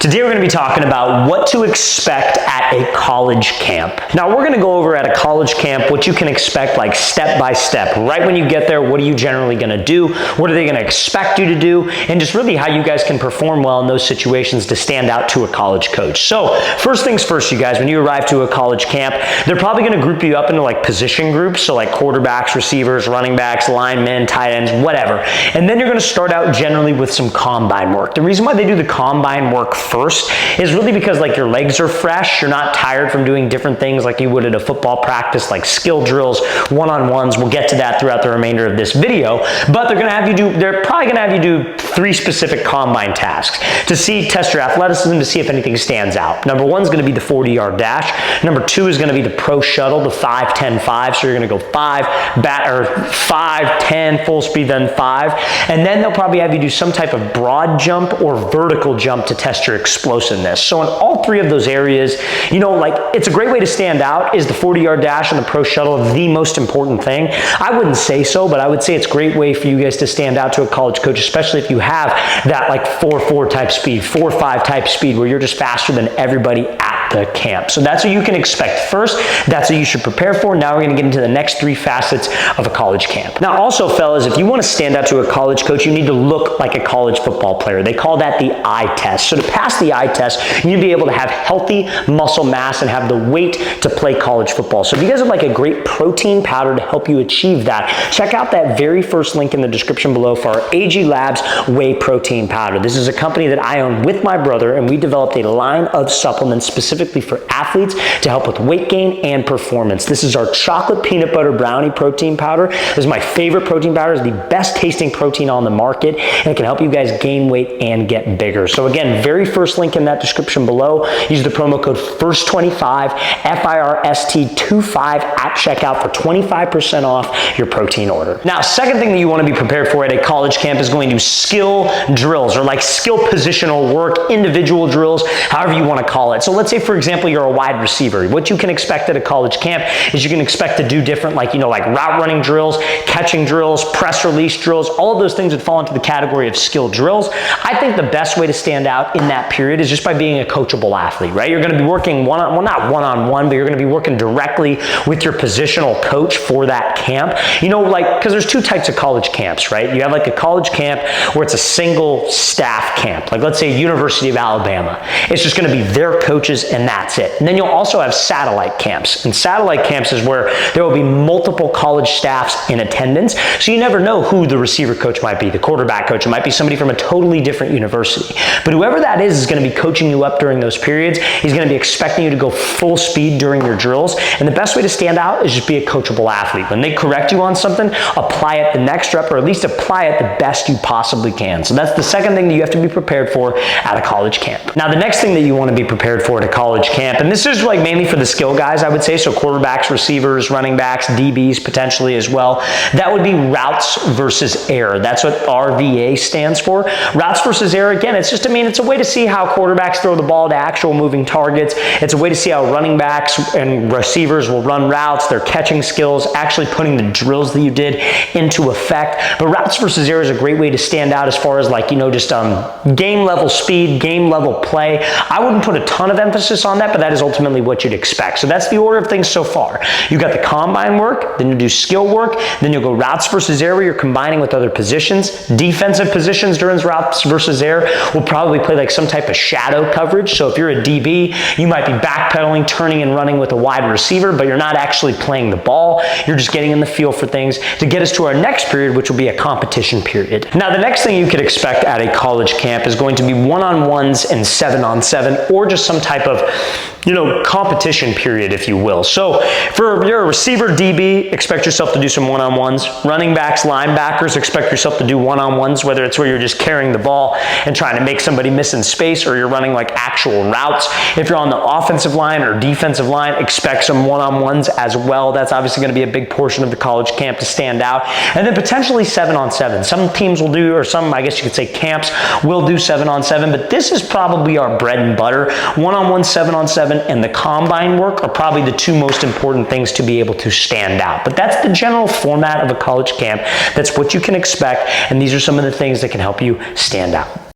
Today we're going to be talking about what to expect at a college camp. Now we're going to go over at a college camp what you can expect, like step by step. Right when you get there, what are you generally going to do? What are they going to expect you to do? And just really how you guys can perform well in those situations to stand out to a college coach. So first things first, you guys, when you arrive to a college camp, they're probably going to group you up into like position groups. So like quarterbacks, receivers, running backs, linemen, tight ends, whatever. And then you're going to start out generally with some combine work. The reason why they do the combine work first is really because like your legs are fresh, you're not tired from doing different things like you would at a football practice, like skill drills, one-on-ones. We'll get to that throughout the remainder of this video, but they're probably gonna have you do 3 specific combine tasks to test your athleticism, to see if anything stands out. Number 1 is gonna be the 40-yard dash. Number 2 is gonna be the pro shuttle, the 5-10-5. So you're gonna go 5, 10, full speed, then 5. And then they'll probably have you do some type of broad jump or vertical jump to test your explosiveness. So in all 3 of those areas, you know, like it's a great way to stand out. Is the 40-yard dash and the pro shuttle the most important thing? I wouldn't say so, but I would say it's a great way for you guys to stand out to a college coach, especially if you have that like 4.4 type speed, 4.5 type speed, where you're just faster than everybody at the camp. So that's what you can expect first. That's what you should prepare for. Now we're going to get into the next 3 facets of a college camp. Now also, fellas, if you want to stand out to a college coach, you need to look like a college football player. They call that the eye test. So to pass the eye test, you need to be able to have healthy muscle mass and have the weight to play college football. So if you guys would like a great protein powder to help you achieve that, check out that very first link in the description below for our AG Labs Whey Protein Powder. This is a company that I own with my brother, and we developed a line of supplements specifically for athletes to help with weight gain and performance. This is our chocolate peanut butter brownie protein powder. This is my favorite protein powder. It's the best tasting protein on the market, and it can help you guys gain weight and get bigger. So again, very first link in that description below. Use the promo code FIRST25, FIRST25 at checkout for 25% off your protein order. Now, second thing that you want to be prepared for at a college camp is going to skill drills, or like skill positional work, individual drills, however you want to call it. So let's say, for example, you're a wide receiver. What you can expect at a college camp is you can expect to do different, like, you know, like route running drills, catching drills, press release drills. All of those things would fall into the category of skill drills. I think the best way to stand out in that period is just by being a coachable athlete, right? You're going to be working not one-on-one, but you're going to be working directly with your positional coach for that camp. You know, like, because there's 2 types of college camps, right? You have like a college camp where it's a single staff camp, like let's say University of Alabama. It's just going to be their coaches and that's it. And then you'll also have satellite camps. And satellite camps is where there will be multiple college staffs in attendance. So you never know who the receiver coach might be, the quarterback coach. It might be somebody from a totally different university. But whoever that is going to be coaching you up during those periods. He's going to be expecting you to go full speed during your drills. And the best way to stand out is just be a coachable athlete. When they correct you on something, apply it the next rep, or at least apply it the best you possibly can. So that's the second thing that you have to be prepared for at a college camp. Now, the next thing that you want to be prepared for at a college camp, and this is like mainly for the skill guys, I would say, so quarterbacks, receivers, running backs, DBs potentially as well, that would be routes versus air. That's what RVA stands for. Routes versus air, again, it's just, it's a way to see how quarterbacks throw the ball to actual moving targets. It's a way to see how running backs and receivers will run routes, their catching skills, actually putting the drills that you did into effect. But routes versus air is a great way to stand out as far as like, you know, just game level speed, game level play. I wouldn't put a ton of emphasis on that, but that is ultimately what you'd expect. So that's the order of things so far. You got the combine work, then you do skill work, then you'll go routes versus air where you're combining with other positions. Defensive positions during routes versus air will probably play like some type of shadow coverage. So if you're a DB, you might be backpedaling, turning and running with a wide receiver, but you're not actually playing the ball. You're just getting in the feel for things to get us to our next period, which will be a competition period. Now, the next thing you could expect at a college camp is going to be one-on-ones and 7-on-7, or just some type of, you know, competition period, if you will. So if you're a receiver, DB, expect yourself to do some one-on-ones. Running backs, linebackers, expect yourself to do one-on-ones, whether it's where you're just carrying the ball and trying to make somebody miss in space, or you're running like actual routes. If you're on the offensive line or defensive line, expect some one-on-ones as well. That's obviously going to be a big portion of the college camp to stand out. And then potentially 7-on-7. Some teams will do, or some, I guess you could say, camps will do 7-on-7, but this is probably our bread and butter. One-on-one, 7-on-7, and the combine work are probably the 2 most important things to be able to stand out. But that's the general format of a college camp. That's what you can expect, and these are some of the things that can help you stand out.